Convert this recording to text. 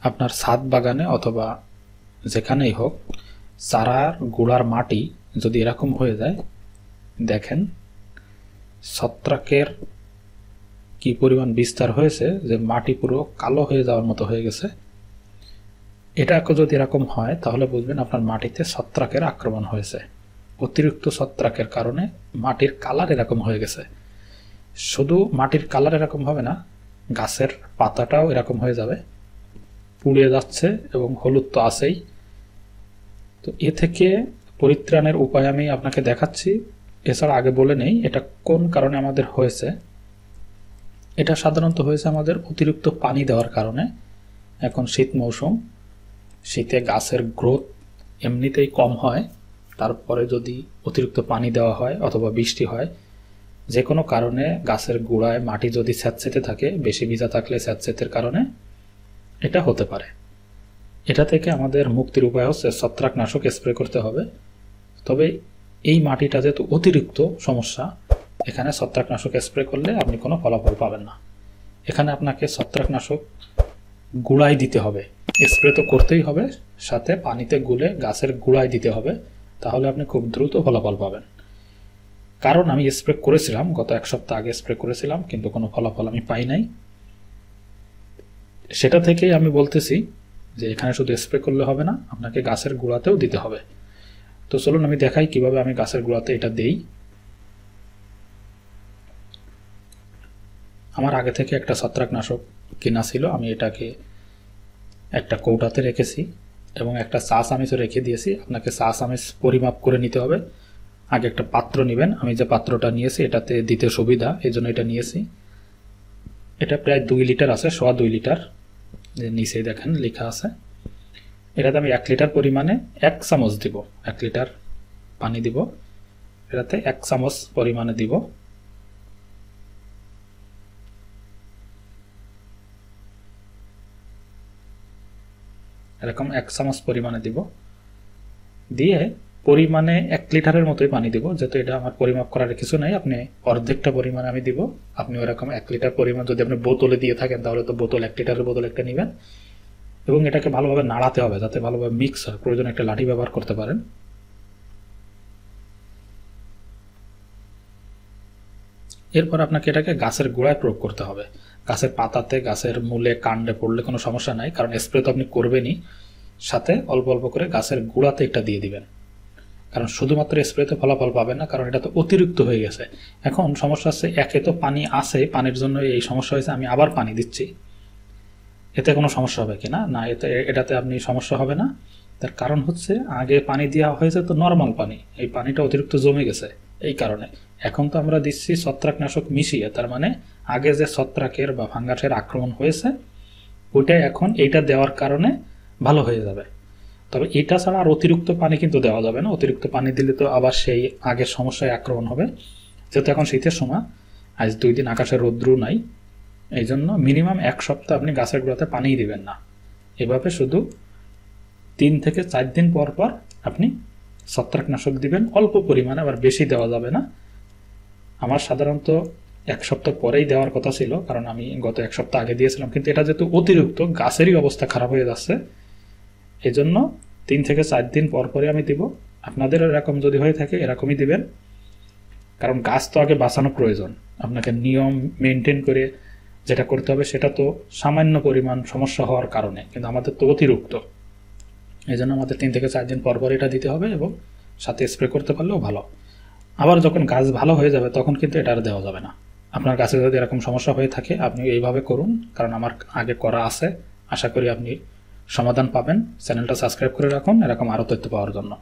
আপনার ছাদ বাগানে অথবা যেখানেই হোক চারার গোড়ার মাটি যদি এরকম হয়ে যায়, দেখেন ছত্রাকের কি পরিমাণ বিস্তার হয়েছে যে মাটি পুরো কালো হয়ে যাওয়ার মতো হয়ে গেছে। এটাকে যদি এরকম হয় তাহলে বুঝবেন আপনার মাটিতে ছত্রাকের আক্রমণ হয়েছে। অতিরিক্ত ছত্রাকের কারণে মাটির কালার এরকম হয়ে গেছে। শুধু মাটির কালার এরকম হবে না, গাছের পাতাটাও এরকম হয়ে যাবে, পুড়ে যাচ্ছে এবং হলুদ তো আছেই। তো এ থেকে পরিত্রাণের উপায় আমি আপনাকে দেখাচ্ছি। এছাড়া আগে বলে নেই এটা কোন কারণে আমাদের হয়েছে। এটা সাধারণত হয়েছে আমাদের অতিরিক্ত পানি দেওয়ার কারণে। এখন শীত মৌসুম, শীতে গাছের গ্রোথ এমনিতেই কম হয়, তারপরে যদি অতিরিক্ত পানি দেওয়া হয় অথবা বৃষ্টি হয়, যে কোনো কারণে গাছের গোড়ায় মাটি যদি স্যাঁতসেঁতে থাকে, বেশি ভিজা থাকলে স্যাঁতসেঁতের কারণে এটা হতে পারে। এটা থেকে আমাদের মুক্তির উপায় হচ্ছে ছত্রাকনাশক স্প্রে করতে হবে। তবে এই মাটিটা যেহেতু অতিরিক্ত সমস্যা, এখানে ছত্রাকনাশক স্প্রে করলে আপনি কোনো ফলাফল পাবেন না। এখানে আপনাকে ছত্রাকনাশক গুঁড়ায় দিতে হবে, স্প্রে তো করতেই হবে, সাথে পানিতে গুলে গাছের গুঁড়ায় দিতে হবে, তাহলে আপনি খুব দ্রুত ফলাফল পাবেন। কারণ আমি স্প্রে করেছিলাম, গত 1 সপ্তাহ আগে স্প্রে করেছিলাম, কিন্তু কোনো ফলাফল আমি পাই নাই। সেটা থেকেই আমি বলতেছি যে এখানে শুধু স্প্রে করলে হবে না, আপনাকে গাছের গোড়াতেও দিতে হবে। তো চলুন আমি দেখাই কিভাবে আমি গাছের গোড়াতে এটা দেই। আমার আগে থেকে একটা ছত্রাকনাশক কেনা ছিল, আমি এটাকে একটা কৌটাতে রেখেছি এবং একটা চা চামচও রেখে দিয়েছি। আপনাকে চা চামচ পরিমাপ করে নিতে হবে। আগে একটা পাত্র নেবেন, আমি যে পাত্রটা নিয়েছি এটাতে দিতে সুবিধা, এই জন্য এটা নিয়েছি। এটা প্রায় 2 লিটার আছে, 1.25 লিটার, যে নিচেই দেখেন লেখা আছে। এটাতে আমি 1 লিটার পরিমাণে 1 চামচ দিব। 1 লিটার পানি দিব, এটাতে 1 চামচ পরিমাণে দিব। এরকম 1 চামচ পরিমাণে দিব, দিয়ে পরিমাণে 1 লিটারের মতোই পানি দিব। যেহেতু এটা আমার পরিমাপ করার কিছু নাই, আপনি অর্ধেকটা পরিমাণে আমি দিব। আপনি ওরকম 1 লিটার পরিমাণ যদি আপনি বোতলে দিয়ে থাকেন তাহলে তো বোতল 1 লিটারের বোতল একটা নেবেন এবং এটাকে ভালোভাবে নাড়াতে হবে যাতে ভালোভাবে মিক্স হয়। প্রয়োজন একটা লাঠি ব্যবহার করতে পারেন। এরপর আপনাকে এটাকে গাছের গোড়ায় প্রয়োগ করতে হবে। গাছের পাতাতে, গাছের মূলে, কাণ্ডে পড়লে কোনো সমস্যা নাই, কারণ স্প্রে তো আপনি করবেনই। সাথে অল্প অল্প করে গাছের গোড়াতে এটা দিয়ে দিবেন, কারণ শুধুমাত্র স্প্রেতে ফলাফল পাবেন না, কারণ এটা তো অতিরিক্ত হয়ে গেছে। এখন সমস্যা হচ্ছে, একে তো পানি আছে, পানির জন্য এই সমস্যা হয়েছে, আমি আবার পানি দিচ্ছি, এতে কোনো সমস্যা হবে কিনা? না, এটাতে আপনি সমস্যা হবে না। তার কারণ হচ্ছে আগে পানি দেওয়া হয়েছে তো নর্মাল পানি, এই পানিটা অতিরিক্ত জমে গেছে এই কারণে। এখন তো আমরা দিচ্ছি ছত্রাকনাশক মিশিয়ে, তার মানে আগে যে ছত্রাকের বা ফাঙ্গাসের আক্রমণ হয়েছে ওইটাই এখন এইটা দেওয়ার কারণে ভালো হয়ে যাবে। তবে এটা ছাড়া আর অতিরিক্ত পানি কিন্তু দেওয়া যাবে না। অতিরিক্ত পানি দিলে তো আবার সেই আগের সমস্যায় আক্রমণ হবে। যেহেতু এখন শীতের সময়, আজ 2 দিন আকাশে রৌদ্র নাই, এই জন্য মিনিমাম 1 সপ্তাহ আপনি গাছের গোড়াতে পানিই দিবেন না। এভাবে শুধু 3 থেকে 4 দিন পর পর আপনি ছত্রাকনাশক দিবেন, অল্প পরিমাণে, আবার বেশি দেওয়া যাবে না। আমার সাধারণত 1 সপ্তাহ পরেই দেওয়ার কথা ছিল, কারণ আমি গত 1 সপ্তাহ আগে দিয়েছিলাম, কিন্তু এটা যেহেতু অতিরিক্ত, গাছেরই অবস্থা খারাপ হয়ে যাচ্ছে, এই জন্য 3 থেকে 4 দিন পর পরে আমি দিব। আপনাদের এরকম যদি হয়ে থাকে এরকমই দিবেন, কারণ গাছ তো আগে বাঁচানো প্রয়োজন। আপনাকে নিয়ম মেনটেন করে যেটা করতে হবে সেটা তো সামান্য পরিমাণ সমস্যা হওয়ার কারণে, কিন্তু আমাদের তো অতিরিক্ত, এই জন্য আমাদের 3 থেকে 4 দিন পর পর এটা দিতে হবে এবং সাথে স্প্রে করতে পারলেও ভালো। আবার যখন গাছ ভালো হয়ে যাবে তখন কিন্তু এটা আর দেওয়া যাবে না। আপনার গাছে যদি এরকম সমস্যা হয়ে থাকে আপনি এইভাবে করুন, কারণ আমার আগে করা আছে। আশা করি আপনি সমাধান পাবেন। চ্যানেলটা সাবস্ক্রাইব করে রাখুন এরকম আরও তথ্য পাওয়ার জন্য।